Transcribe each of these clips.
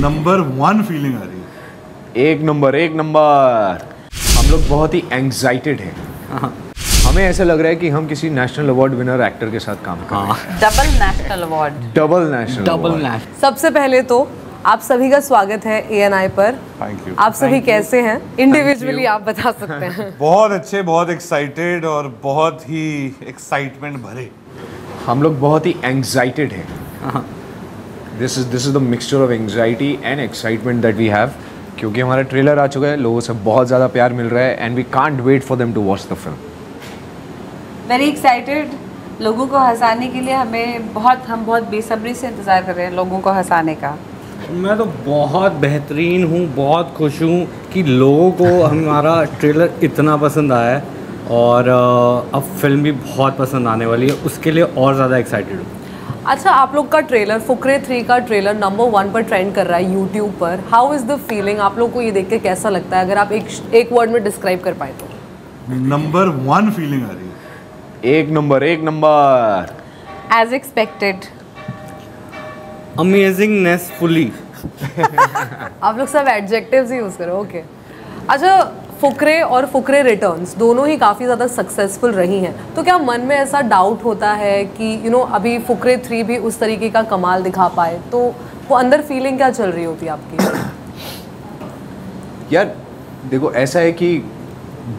Number 1 feeling आ रही है। एक नंबर। हम लोग बहुत ही एंग्जाइटेड हैं। हमें ऐसा लग रहा है कि हम किसी नेशनल अवार्ड विनर एक्टर के साथ काम कर रहे हैं। Double national award. Double national. सबसे पहले तो आप सभी का स्वागत है ANI पर। Thank you. आप सभी कैसे हैं? इंडिविजुअली आप बता सकते हैं। बहुत अच्छे, बहुत एक्साइटेड और बहुत ही एक्साइटमेंट भरे। हम लोग बहुत ही एंग्जाइटेड हैं। This is the mixture of anxiety and excitement that we have, क्योंकि हमारा ट्रेलर आ चुका है, लोगों से बहुत ज़्यादा प्यार मिल रहा है and we can't wait for them to watch the film. Very excited. लोगों को हंसाने के लिए हम बहुत बेसब्री से इंतज़ार कर रहे हैं लोगों को हंसाने का। मैं तो बहुत बेहतरीन हूँ, बहुत खुश हूँ कि लोगों को हमारा ट्रेलर इतना पसंद आया है और अब फिल्म भी बहुत पसंद आने वाली है, उसके लिए और ज़्यादा एक्साइटेड हूँ। अच्छा, आप लोग का ट्रेलर फुकरे 3 का ट्रेलर नंबर 1 पर ट्रेंड कर रहा है यूट्यूब पर। How is the feeling? आप लोग को ये देख के कैसा लगता है? अगर आप एक वर्ड में डिस्क्राइब कर पाए तो। नंबर 1 फीलिंग आ रही है। एक नंबर। As expected. Amazingness fully. आप लोग सब एडजेक्टिव्स ही यूज़ करो। ओके। अच्छा, फुकरे और फुकरे रिटर्न्स दोनों ही काफ़ी ज़्यादा सक्सेसफुल रही हैं, तो क्या मन में ऐसा डाउट होता है कि अभी फुकरे 3 भी उस तरीके का कमाल दिखा पाए, तो वो अंदर फीलिंग क्या चल रही होती है आपकी? यार देखो, ऐसा है कि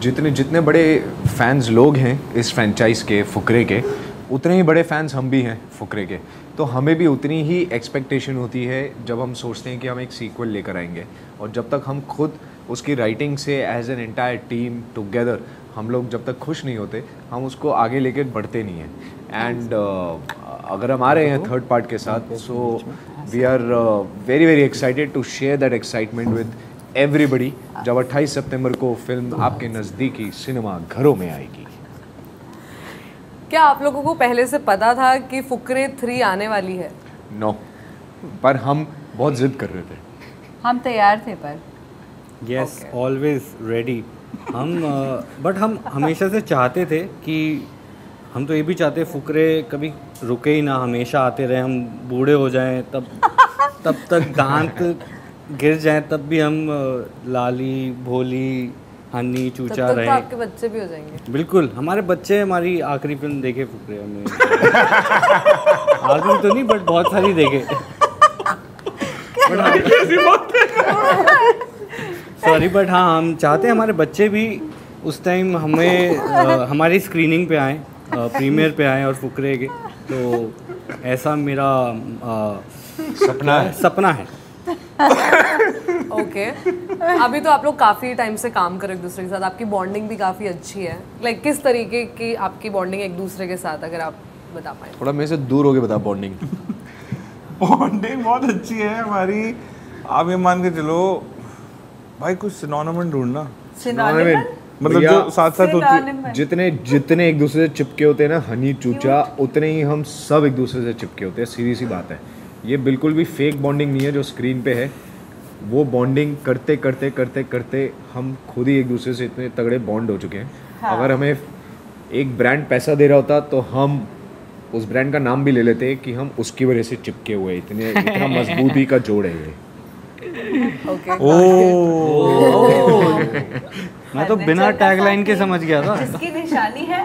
जितने बड़े फैंस लोग हैं इस फ्रेंचाइज के, फुकरे के, उतने ही बड़े फैंस हम भी हैं फुकरे के। तो हमें भी उतनी ही एक्सपेक्टेशन होती है जब हम सोचते हैं कि हम एक सीक्वल लेकर आएंगे, और जब तक हम खुद उसकी राइटिंग से as an entire team together हम लोग जब तक खुश नहीं होते, हम उसको आगे लेकर बढ़ते नहीं हैं। एंड अगर हम आ रहे हैं थर्ड पार्ट के साथ, so we are very excited to share that excitement with everybody जब 28 सितंबर को फिल्म आपके नज़दीकी सिनेमा घरों में आएगी। क्या आप लोगों को पहले से पता था कि फुकरे 3 आने वाली है? नो, पर हम बहुत जिद कर रहे थे। हम तैयार थे पर यस, ऑलवेज रेडी। बट हम हमेशा से चाहते थे कि हम तो ये भी चाहते फुकरे कभी रुके ही ना, हमेशा आते रहे। हम बूढ़े हो जाएं तब तक दांत गिर जाएं तब भी हम लाली भोली हनी चूचा तब रहे। तो आपके बच्चे भी हो जाएंगे। बिल्कुल, हमारे बच्चे हमारी आखिरी फिल्म देखे फुकरे में। आखिरी तो नहीं, बट बहुत सारी देखे। सॉरी, बट हाँ, हम चाहते हैं हमारे बच्चे भी उस टाइम हमें हमारी स्क्रीनिंग पे आए, प्रीमियर पे आए और फुकरे के। तो ऐसा मेरा सपना है। ओके। अभी तो आप लोग काफ़ी टाइम से काम कर रहे एक दूसरे के साथ, आपकी बॉन्डिंग भी काफ़ी अच्छी है। लाइक किस तरीके की आपकी बॉन्डिंग एक दूसरे के साथ, अगर आप बता पाएँ? थोड़ा मेरे से दूर होके बता। बॉन्डिंग बहुत अच्छी है हमारी। आप ये मान के चलो भाई, कुछ सिनोनिम ढूंढना, मतलब जो साथ साथ होती। जितने एक दूसरे से चिपके होते हैं ना, हनी चूचा, उतने ही हम सब एक दूसरे से चिपके होते हैं। सीधी सी बात है, ये बिल्कुल भी फेक बॉन्डिंग नहीं है जो स्क्रीन पे है। वो बॉन्डिंग करते करते करते करते हम खुद ही एक दूसरे से इतने तगड़े बॉन्ड हो चुके हैं। हाँ। अगर हमें एक ब्रांड पैसा दे रहा होता तो हम उस ब्रांड का नाम भी ले लेते कि हम उसकी वजह से चिपके हुए, इतना मजबूती का जोड़ है ये। मैं तो बिना टैगलाइन के समझ गया था। जिसकी निशानी है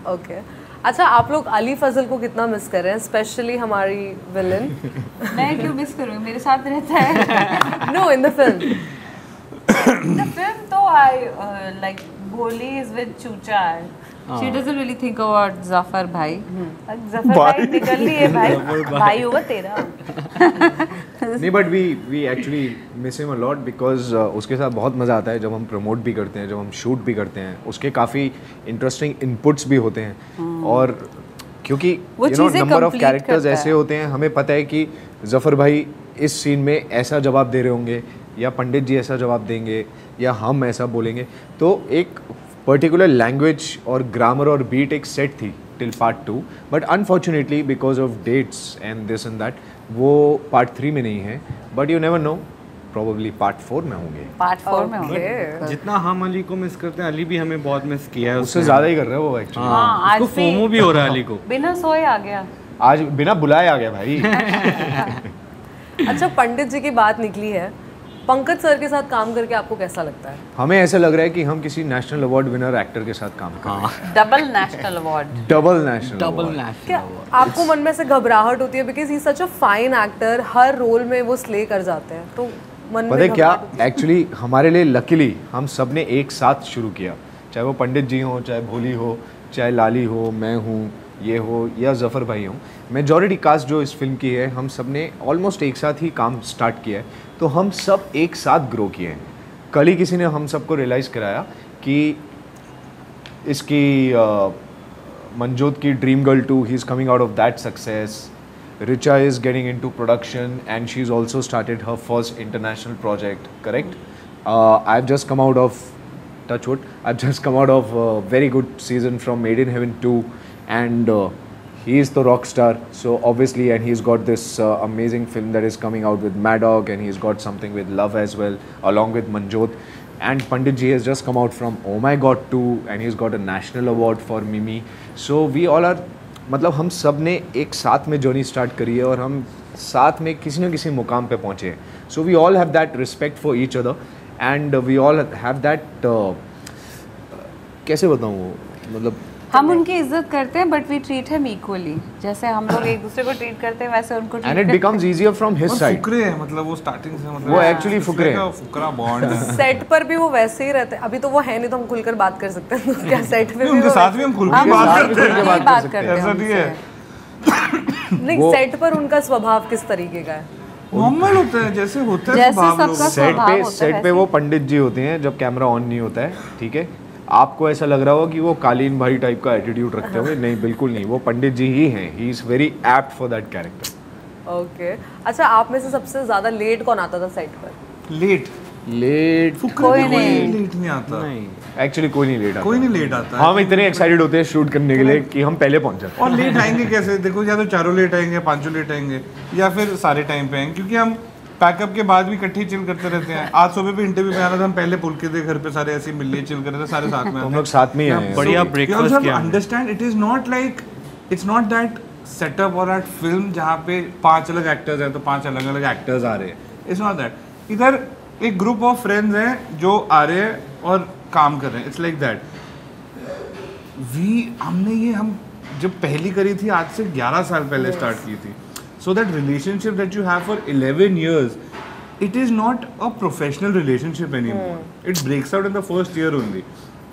ओके। अच्छा, आप लोग अली फजल को कितना मिस कर रहे हैं, स्पेशली हमारी विलन? मैं क्यों मिस करूँ, मेरे साथ रहता है। No, in the film. The film though, I like Bholi is with Chucha. She doesn't really think about Zafar भाई। Zafar भाई निकल लिए भाई, भाई होगा तेरा। नहीं, but we actually miss him a lot because उसके साथ बहुत मज़ा आता है जब हम प्रमोट भी करते हैं, जब हम शूट भी करते हैं। उसके काफ़ी इंटरेस्टिंग इनपुट्स भी होते हैं, और क्योंकि नंबर ऑफ कैरेक्टर्स ऐसे होते हैं, हमें पता है कि जफ़र भाई इस सीन में ऐसा जवाब दे रहे होंगे, या पंडित जी ऐसा जवाब देंगे, या हम ऐसा बोलेंगे। तो एक पर्टिकुलर लैंग्वेज और ग्रामर और बीट एक सेट थी till part 2, but unfortunately because of dates and this and that वो पार्ट 3 में नहीं है। But you never know, probably part 4 में होंगे। पार्ट 4 में होंगे। जितना हम अली को मिस करते हैं, अली भी हमें बहुत मिस किया है। उससे ज़्यादा ही कर रहे हो वो एक्चुअली। हाँ, उसको फोमो भी हो रहा है अली को। बिना सोए आ गया। आज बिना बुलाए आ गया भाई। अच्छा, पंडित जी की बात निकली है, पंकज सर के साथ काम करके आपको कैसा लगता है? हमें ऐसा लग रहा है कि हम किसी नेशनल अवार्ड विनर एक्टर के साथ काम कर रहे हैं। Double national award. Double national क्या आपको मन में से घबराहट होती है? Because he such a fine actor, हर रोल में वो स्ले कर जाते हैं, तो मन पता है क्या, एक्चुअली हमारे लिए लकीली हम सब ने एक साथ शुरू किया, चाहे वो पंडित जी हो, चाहे भोली हो, चाहे लाली हो, मैं हूँ, ये हो, या जफ़र भाई हो। मेजॉरिटी कास्ट जो इस फिल्म की है, हम सब ने ऑलमोस्ट एक साथ ही काम स्टार्ट किया है, तो हम सब एक साथ ग्रो किए हैं। कल ही किसी ने हम सबको रियलाइज़ कराया कि इसकी मंजोत की dream girl 2, he is coming out of that success. Richa is getting into production and she's also started her first international project, correct? I've just come out of, touch wood, I've just come out of a very good season from Made in Heaven 2, and he is the rock star, so obviously, and he's got this amazing film that is coming out with Mad Dog, and he's got something with Love as well, along with Manjot. And Pandit ji has just come out from Oh My God 2, and he's got a national award for Mimi. So we all are, मतलब हम सब ने एक साथ में journey start करी है और हम साथ में किसी न किसी मुकाम पे पहुँचे हैं। So we all have that respect for each other and we all have that, कैसे बताऊँ वो, मतलब हम उनकी इज्जत करते हैं but we treat him equally. जैसे हम लोग एक दूसरे को ट्रीट करते हैं वैसे उनको treat and it becomes easier from his side. Fukrey है, मतलब वो स्टार्टिंग से, मतलब वो एक्चुअली फुकरे हैं, फुकरा बॉन्ड है। सेट पर भी वो वैसे ही रहते हैं। अभी तो वो है नहीं तो हम खुलकर बात कर सकते हैं, तो क्या सेट पे भी उनके साथ भी हम खुल के बात करते हैं, बात करते हैं ऐसा नहीं है। नहीं, सेट पर उनका स्वभाव किस तरीके का है? नॉर्मल होता है, जैसे होता है जैसे स्वभाव सबका लोगों सेट स्वभाव पे होता है सेट पे वैसे। वो पंडित जी होते हैं जब कैमरा ऑन नहीं होता है, ठीक है। आपको ऐसा लग रहा होगा कि वो कालीन भाई टाइप का एटीट्यूड रखते होंगे, नहीं बिल्कुल नहीं, वो पंडित जी ही हैं। He is very apt for that character. Okay, अच्छा, आप में से सबसे ज्यादा लेट कौन आता था सेट पर? का। लेट कोई नहीं लेट नहीं आता, एक्चुअली कोई नहीं लेट आता, कोई नहीं लेट आता है। हम इतने एक्साइटेड होते हैं शूट करने के लिए कि हम पहले पहुंच जाते हैं। और लेट आएंगे कैसे? देखो, या तो चारों लेट आएंगे, पांचों लेट आएंगे, या फिर सारे टाइम पे आएंगे, क्योंकि हम पैकअप के बाद भी इकट्ठे चिल करते रहते हैं। आज सुबह भी इंटरव्यू में आना था, हम पहले पुलके दे घर पे सारे ऐसे मिल लिए चिल कर रहे थे, सारे साथ में। हम लोग साथ में ही आए हैं। बढ़िया ब्रेकफास्ट किया। Understand, it is not like, it's not that setup और दैट फिल्म जहाँ पे 5 अलग एक्टर्स हैं तो 5 अलग अलग एक्टर्स आ रहे हैं। It's not that. इधर एक ग्रुप ऑफ फ्रेंड्स हैं जो आ रहे हैं और काम कर रहे हैं। It's like that. हम जब पहली करी थी आज से 11 साल पहले स्टार्ट की थी। So that relationship that you have for 11 years, it is not a professional relationship anymore. It breaks out in the first year only.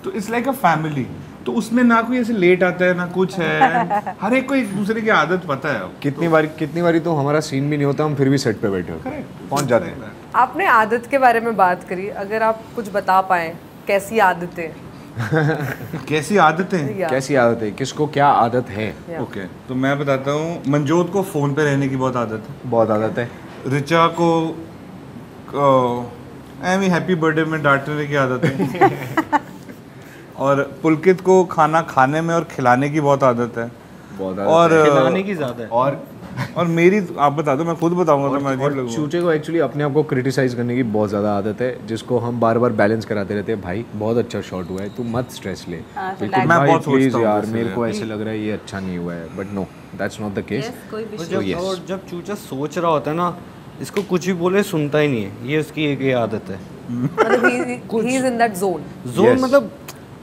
तो it's like a family. तो उसमें ना कोई ऐसे लेट आता है ना कुछ है, हर एक को एक दूसरे की आदत पता है। कितनी बारी तो हमारा सीन भी नहीं होता, हम फिर भी सेट पे बैठे होते हैं, पहुंच जाते हैं। आपने आदत के बारे में बात करी, अगर आप कुछ बता पाए, कैसी आदतें? कैसी आदतें? कैसी आदत है, किसको क्या आदत है? ओके, तो मैं बताता हूँ। मंजोत को फोन पे रहने की बहुत आदत है। बहुत आदत है। रिचा को एमी हैप्पी बर्थडे में डांटने की आदत है। और पुलकित को खाना खाने में और खिलाने की बहुत आदत है। बहुत और खिलाने की ज़्यादा है। और मेरी, आप बता दो, मैं खुद बताऊंगा तो मैं अजीब लगूंगा। चूचे को एक्चुअली अपने आप को क्रिटिसाइज करने की बहुत ज़्यादा आदत है, जिसको हम बार बार बैलेंस कराते रहते हैं। भाई बहुत अच्छा शॉट हुआ है, तू मत स्ट्रेस ले, बिल्कुल मैं भाई बहुत प्लीज सोचता हूँ यार, वैसे मेरे को ऐसे लग रहा है ये अच्छा नहीं हुआ है, but no, that's not the case. और जब चूचा सोच रहा होता है ना, इसको कुछ भी बोले सुनता ही नहीं है, ये उसकी एक ये आदत है। मतलब he is in that zone. मतलब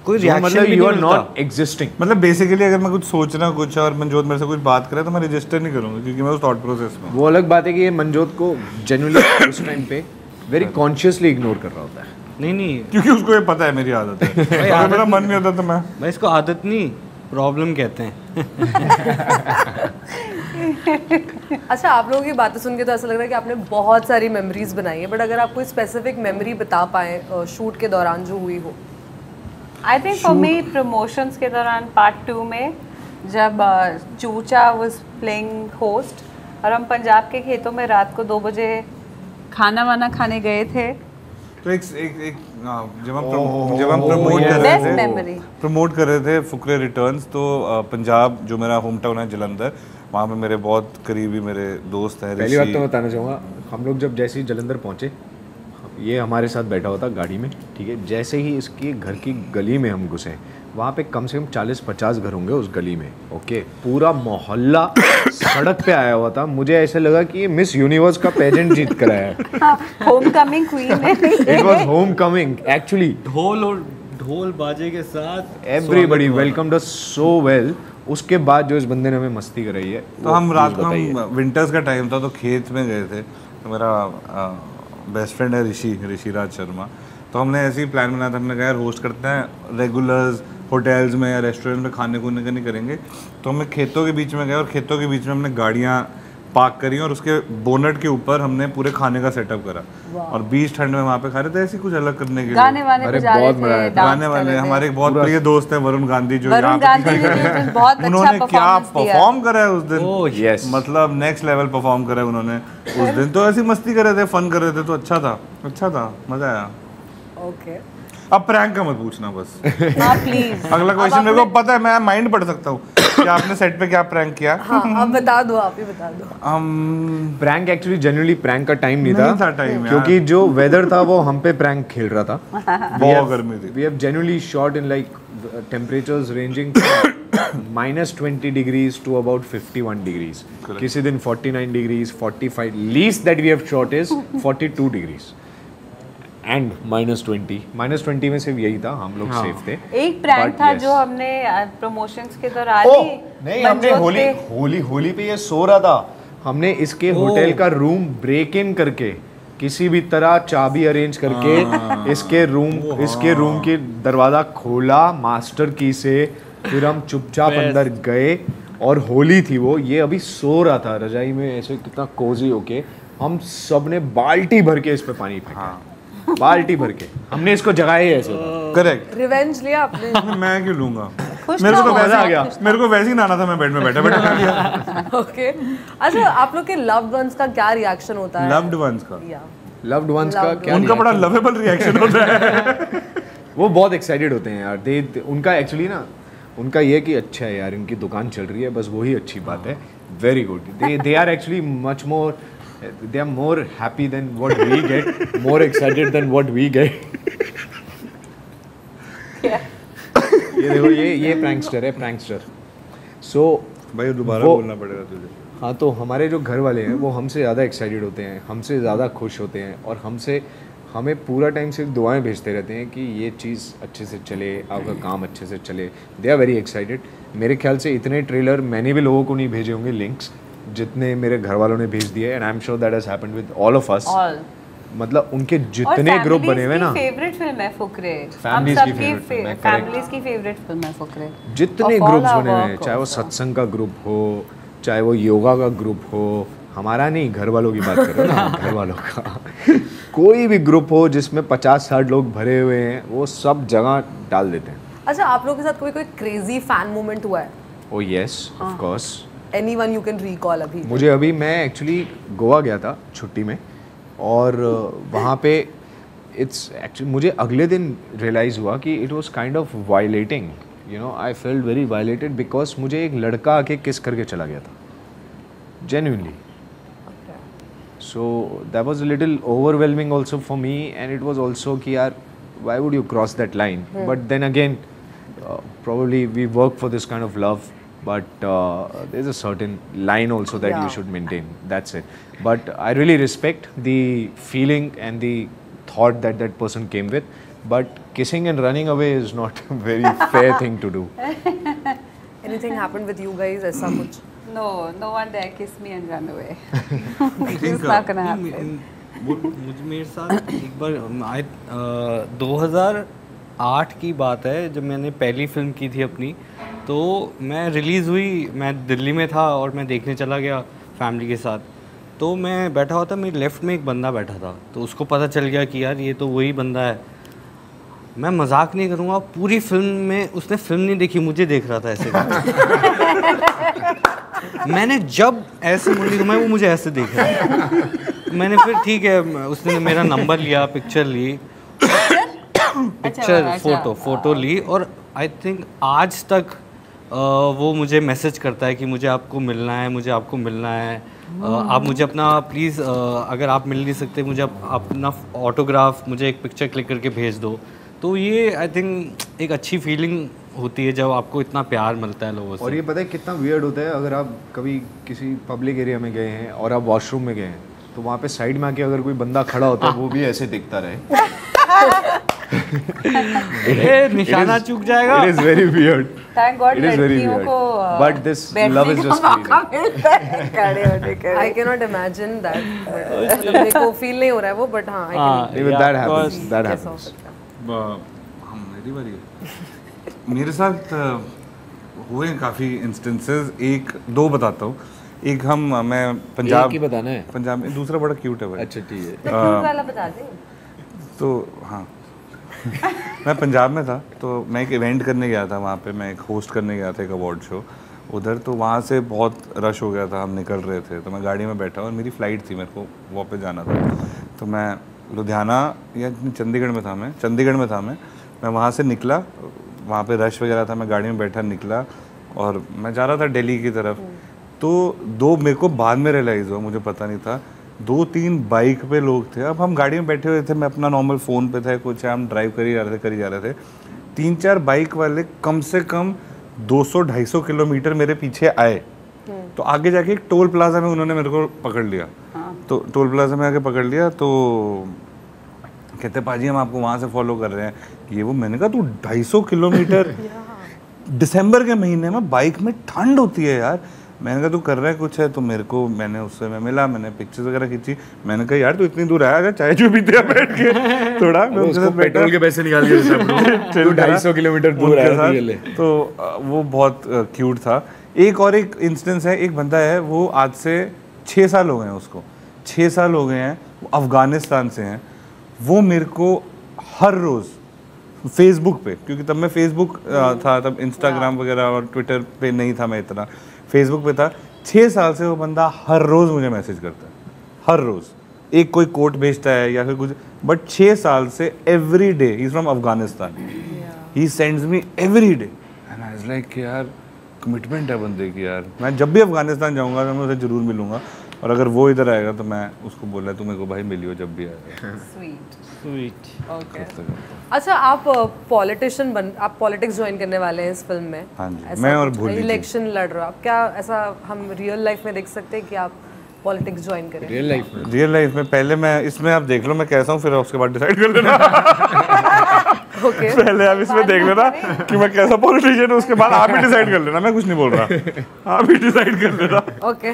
कोई रिएक्शन मतलब भी यू नहीं आर मिलता। Not existing. मतलब बेसिकली अगर मैं कुछ सोच रहा हूँ कुछ और मंजोत मेरे से कुछ बात करे तो मैं रजिस्टर नहीं करूँगा, क्योंकि मैं उस थॉट प्रोसेस में। वो अलग बात है कि ये मंजोत को जेन्युइनली उस टाइम पे वेरी कॉन्शियसली इग्नोर कर रहा होता है। नहीं क्योंकि उसको ये पता है मेरी आदत है। अगर मेरा मन नहीं होता तो मैं भाई, इसको आदत नहीं, प्रॉब्लम कहते हैं। अच्छा, आप लोगों की बातें सुन के तो ऐसा लग रहा है कि आपने बहुत सारी मेमोरीज बनाई है, बट अगर आप कोई स्पेसिफिक मेमोरी बता पाए शूट के दौरान जो हुई हो। I think for me promotions के दौरान पार्ट 2 में जब चूचा वाज प्लेइंग होस्ट और हम पंजाब के खेतों में रात को 2 बजे खाना वाना खाने गए थे। तो एक जब हम प्रमोट कर रहे थे फुकरे रिटर्न्स, तो पंजाब जो मेरा होम टाउन है जलंधर, वहाँ पे मेरे बहुत करीबी मेरे दोस्त हैं। पहली बात तो बताना चाहूँगा, हम लोग जब जैसे ही जलंधर पहुँचे, ये हमारे साथ बैठा होता गाड़ी में, ठीक है, जैसे ही इसकी घर की गली में हम घुसे, वहाँ पे कम से कम 40-50 घर होंगे उस गली में, ओके। पूरा मोहल्ला सड़क पे आया हुआ था। मुझे ऐसे लगा कि ये मिस यूनिवर्स का पेजेंट जीत कर आया है। होम कमिंग क्वीन है। It was home coming actually. ढोल बाजे के साथ एवरीबडी वेलकम्ड अस सो वेल। उसके बाद जो इस बंदे ने हमें मस्ती कराई है, तो हम रात को, हम विंटर्स का टाइम था तो खेत में गए थे। तो मेरा बेस्ट फ्रेंड है ऋषि राज शर्मा। तो हमने ऐसे ही प्लान बनाया था, हमने कहा यार होस्ट करते हैं, रेगुलर्स होटल्स में या रेस्टोरेंट में खाने खूने का नहीं करेंगे। तो हमें खेतों के बीच में गए और खेतों के बीच में हमने गाड़ियाँ पार्क करी और उसके बोनट के ऊपर हमने पूरे खाने का सेटअप करा और बीच ठंड में वहाँ पे खा रहे थे, ऐसे कुछ अलग करने के लिए। गाने वाने बजा रहे थे, गाने वाले। हमारे एक बहुत प्रिय दोस्त है वरुण गांधी, जो उन्होंने क्या परफॉर्म करा है उस दिन। यस, मतलब नेक्स्ट लेवल परफॉर्म करा है उन्होंने उस दिन। तो ऐसी मस्ती कर रहे थे, फन कर रहे थे, तो अच्छा था, मजा आया। ओके, अब प्रैंक का मत पूछना बस। हाँ प्लीज। अगला क्वेश्चन मेरे को पता है, मैं माइंड पढ़ सकता हूँ कि आपने सेट पे क्या प्रैंक किया। हाँ, आप बता दो, आप ही बता दो। प्रैंक एक्चुअली जनरली प्रैंक का टाइम नहीं था टाइम, क्योंकि जो वेदर था वो हम पे प्रैंक खेल रहा था। बहुत गर्मी थी। We have generally shot in like temperatures ranging -20 degrees to about 51 degrees. किसी दिन 49 degrees, 45. Least that we have shot is 42 degrees. And -20 में सिर्फ यही था, हम लोग सेफ थे। एक प्रैंक था जो हमने प्रमोशंस के दौरान नहीं, हमने होली पे ये सो रहा था, हमने इसके होटल का रूम ब्रेक इन करके किसी भी तरह चाबी अरेंज करके इसके रूम की दरवाजा खोला मास्टर की से, फिर हम चुपचाप अंदर गए और होली थी वो, ये अभी सो रहा था रजाई में ऐसे कितना कोजी होके, हम सब ने बाल्टी भर के इस पे पानी फेंका। बाल्टी भर के हमने इसको जगाया ही ऐसे। करेक्ट। रिवेंज लिया आपने? मैं क्यों लूंगा, मेरे को तो वैसे आ गया, मेरे को वैसे ही नहाना था, मैं बेड में बैठा लिया। ओके, अच्छा आप लोग के लव्ड वंस का क्या रिएक्शन होता है? लव्ड वंस का क्या? उनका बड़ा लवेबल रिएक्शन होता है। वो बहुत एक्साइटेड होते हैं यार। उनका एक्चुअली ना, उनका ये कि अच्छा है यार, इनकी दुकान चल रही है, बस वही अच्छी बात है। Very good. They are actually much more, they are more happy than what we get, more excited than what we get. ये देखो, ये prankster है, prankster. So भाई दोबारा बोलना पड़ेगा तुझे। हाँ, तो हमारे जो घर वाले हैं वो हमसे ज़्यादा एक्साइटेड होते हैं, हमसे ज़्यादा खुश होते हैं और हमें पूरा टाइम सिर्फ दुआएं भेजते रहते हैं कि ये चीज़ अच्छे से चले, आपका काम अच्छे से चले। They are very excited. मेरे ख्याल से इतने ट्रेलर मैंने भी लोगों को नहीं भेजे होंगे लिंक्स जितने मेरे घर वालों ने भेज दिए, and I am sure that has happened with all of us. मतलब उनके जितने ग्रुप बने हुए ना, फेवरेट फिल्म है फुकरे, फैमिलीज की फेवरेट फिल्म है फुकरे। जितने ग्रुप्स बने हुए हैं, चाहे वो सत्संग का ग्रुप हो, चाहे वो योगा का ग्रुप हो, हमारा नहीं, घर वालों की बात कर रहे हो ना, घर वालों का कोई भी ग्रुप हो जिसमें 50-60 लोग भरे हुए हैं, वो सब जगह डाल देते हैं। अच्छा, आप लोगों के साथ कोई क्रेजी फैन मोमेंट हुआ है? Oh yes, of course. Anyone you can recall अभी? मैं एक्चुअली गोवा गया था छुट्टी में और वहाँ पे मुझे अगले दिन रियलाइज़ हुआ कि it was kind of violating, you know, I felt very violated because मुझे एक लड़का आके किस करके चला गया था, genuinely. So that was a little overwhelming also for me, and it was also कि यार why would you cross that line, but then again probably we work for this kind of love, but there's a certain line also that you should maintain, that's it. But I really respect the feeling and the thought that that person came with, but kissing and running away is not a very fair thing to do. Anything happened with you guys ऐसा कुछ? No one dare kiss me and run away. It's not gonna happen. मेरे साथ एक बार 2008 की बात है, जब मैंने पहली फिल्म की थी अपनी, तो मैं रिलीज़ हुई, मैं दिल्ली में था और मैं देखने चला गया फैमिली के साथ। तो मैं बैठा हुआ था, मेरे लेफ़्ट में एक बंदा बैठा था, तो उसको पता चल गया कि यार ये तो वही बंदा है। मैं मजाक नहीं करूँगा, पूरी फिल्म में उसने फिल्म नहीं देखी, मुझे देख रहा था ऐसे। मैंने जब ऐसे मुड़ी घुमाई, वो मुझे ऐसे देख रहा था। मैंने फिर ठीक है, उसने मेरा नंबर लिया, पिक्चर ली, फोटो ली, और आई थिंक आज तक वो मुझे मैसेज करता है कि मुझे आपको मिलना है, आप मुझे अपना प्लीज़, अगर आप मिल नहीं सकते, मुझे अपना ऑटोग्राफ, मुझे एक पिक्चर क्लिक करके भेज दो। तो ये आई थिंक एक अच्छी फीलिंग होती है जब आपको इतना प्यार मिलता है लोगों से। और ये पता है कितना वियर्ड होता है, अगर आप कभी किसी पब्लिक एरिया में गए हैं और आप वॉशरूम में गए हैं तो वहाँ पे साइड में आके अगर कोई बंदा खड़ा होता है वो भी ऐसे दिखता रहे। निशाना चूक जाएगा। It is very weird. Thank God It is very लड़कियों weird. को But this love is just crazy. खड़े होने के I cannot imagine that. मेरे को फील नहीं हो रहा है वो, but हाँ I can Even that happens. That guess हो happens. सकता है। हम मेरी बारी है। मेरे साथ हुए हैं काफ़ी इंस्टेंसेस, एक दो बताता हूँ। एक मैं पंजाब एक ही बताना है। पंजाब में, दूसरा बड़ा क्यूट है भाई। अच्छा ठीक है। तो क्यूट वाला बता दे। तो हाँ मैं पंजाब में था, तो मैं एक इवेंट करने गया था वहाँ पे, मैं एक होस्ट करने गया था एक अवार्ड शो उधर। तो वहाँ से बहुत रश हो गया था, हम निकल रहे थे, तो मैं गाड़ी में बैठा और मेरी फ़्लाइट थी, मेरे को वापस जाना था। तो मैं लुधियाना या चंडीगढ़ में था, मैं वहाँ से निकला, वहाँ पे रश वगैरह था, मैं गाड़ी में बैठा निकला और मैं जा रहा था दिल्ली की तरफ। तो दो मेरे को बाद में रियलाइज़ हुआ, मुझे पता नहीं था, 2-3 बाइक पे लोग थे। अब हम गाड़ी में बैठे हुए थे, मैं अपना नॉर्मल फ़ोन पे था, कुछ हम ड्राइव कर ही जा रहे थे। 3-4 बाइक वाले कम से कम 200-250 किलोमीटर मेरे पीछे आए। तो आगे जाके एक टोल प्लाजा में उन्होंने मेरे को पकड़ लिया। तो टोल प्लाजा में आके पकड़ लिया, तो कहते पाजी हम आपको वहाँ से फॉलो कर रहे हैं, ये वो। मैंने कहा तू 250 किलोमीटर दिसंबर के महीने में बाइक में ठंड होती है यार। मैंने कहा तू कर रहा है कुछ है, तो मेरे को मैंने उससे मैं मिला, मैंने पिक्चर्स वगैरह खींची। मैंने कहा यार तू इतनी दूर आया, चाय जो पीते हैं बैठ के थोड़ा। मैं उसके साथ पेट्रोल के पैसे निकाल के 250 किलोमीटर दूर आया। तो वो बहुत क्यूट था। एक इंस्टेंस है, एक बंदा है, वो आज से 6 साल हो गए हैं उसको, 6 साल हो गए हैं, वो अफ़गानिस्तान से हैं। वो मेरे को हर रोज़ फेसबुक पे, क्योंकि तब मैं फेसबुक था, तब इंस्टाग्राम वगैरह और ट्विटर पे नहीं था मैं इतना, फेसबुक पे था। 6 साल से वो बंदा हर रोज़ मुझे मैसेज करता है, हर रोज़ एक कोई कोट भेजता है या फिर कुछ, बट 6 साल से every day, he is from Afghanistan, he sends me every day and I was like यार कमिटमेंट है बंदे की यार। मैं जब भी अफगानिस्तान जाऊँगा मैं उसे ज़रूर मिलूँगा, और अगर वो इधर आएगा तो मैं उसको बोला तू मेरे को भाई मिलियो जब भी आएगा। Sweet okay. अच्छा, आप आप पॉलिटिक्स ज्वाइन करने वाले हैं इस फिल्म में। हाँ जी, मैं और भोली इलेक्शन लड़ रहे हो आप, क्या ऐसा हम रियल लाइफ में देख सकते हैं कि आप पॉलिटिक्स ज्वाइन करें? रियल लाइफ में पहले मैं इसमें आप देख लो मैं कैसा हूँ, फिर उसके बाद डिसाइड कर लेना। ओके पहले आप इसमें देख लेना कि मैं कैसा पॉलिटिशियन हूँ, उसके बाद आप ही डिसाइड कर लेना, मैं कुछ नहीं बोल रहा, आप ही डिसाइड कर लेना। Okay,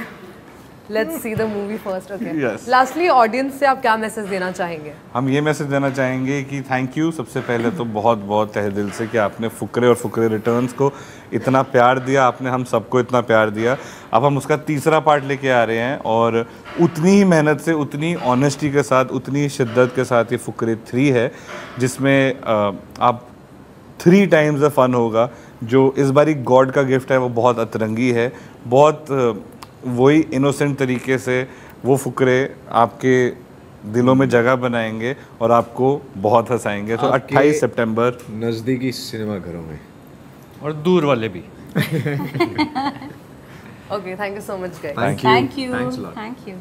let's see the movie first. Okay, Yes. Lastly audience से आप क्या मैसेज देना चाहेंगे? हम ये मैसेज देना चाहेंगे कि थैंक यू सबसे पहले तो बहुत बहुत तहे दिल से कि आपने फुकरे और फुकरे रिटर्न्स को इतना प्यार दिया, आपने हम सबको इतना प्यार दिया। अब हम उसका तीसरा पार्ट लेके आ रहे हैं और उतनी ही मेहनत से, उतनी ऑनेस्टी के साथ, उतनी शिद्दत के साथ ये फुकरे 3 है, जिसमें आप 3 टाइम्स द फन होगा। जो इस बारी गॉड का गिफ्ट है वो बहुत अतरंगी है, बहुत वही इनोसेंट तरीके से वो फुकरे आपके दिलों में जगह बनाएंगे और आपको बहुत हंसाएंगे। तो 28 सितंबर नज़दीकी सिनेमा घरों में और दूर वाले भी। Okay, thank you so much guys. Thank you.